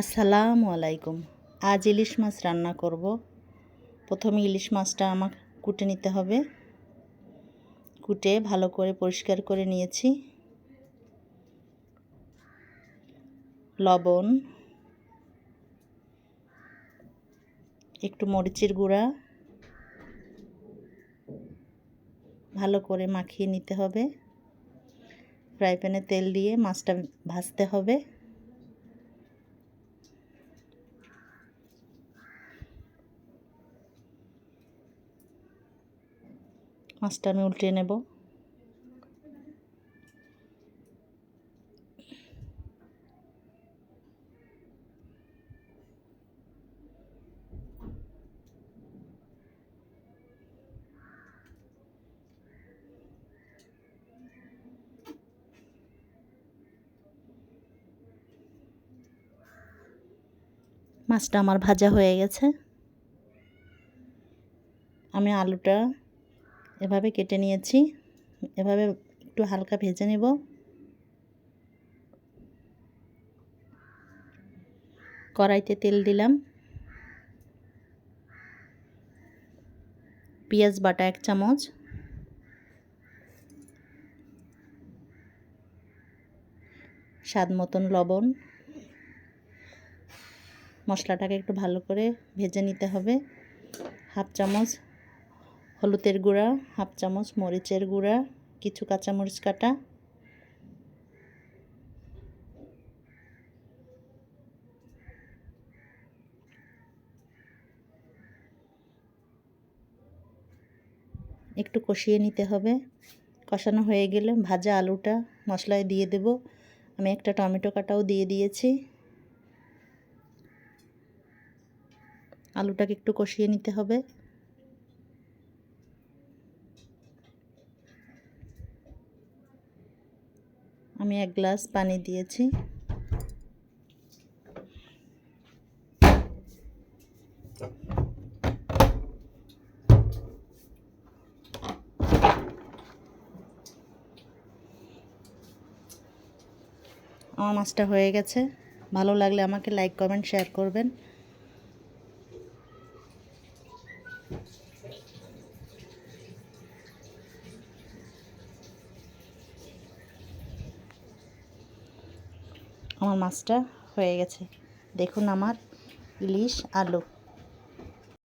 আসসালামু আলাইকুম। আজ ইলিশ মাছ রান্না করব। প্রথমে ইলিশ মাছটা আমার কুটে নিতে হবে। কুটে ভালো করে পরিষ্কার করে নিয়েছি। লবণ, একটু মরিচের গুঁড়া ভালো করে মাখিয়ে নিতে হবে। ফ্রাই প্যানে তেল দিয়ে মাছটা ভাজতে হবে। মাছটা আমি উল্টে নেব। মাছটা আমার ভাজা হয়ে গেছে। আমি আলুটা এভাবে কেটে নিয়েছি। এভাবে একটু হালকা ভেজে নেব। কড়াইতে তেল দিলাম। পেঁয়াজ বাটা 1 চামচ, স্বাদ মতন লবণ। মশলাটাকে একটু ভালো করে ভেজে নিতে হবে। 1/2 চামচ হলুদের গুঁড়া, 1/2 চামচ মরিচের গুঁড়া, কিছু কাঁচামরিচ কাটা, একটু কষিয়ে নিতে হবে। কষানো হয়ে গেলে ভাজা আলুটা মশলায় দিয়ে দেব। আমি একটা টমেটো কাটাও দিয়ে দিয়েছি। আলুটাকে একটু কষিয়ে নিতে হবে। আমি 1 গ্লাস পানি দিয়েছি। আমার মাছটা হয়ে গেছে। ভালো লাগলে আমাকে লাইক, কমেন্ট, শেয়ার করবেন। আমার মাছটা হয়ে গেছে। দেখুন আমার ইলিশ আলু।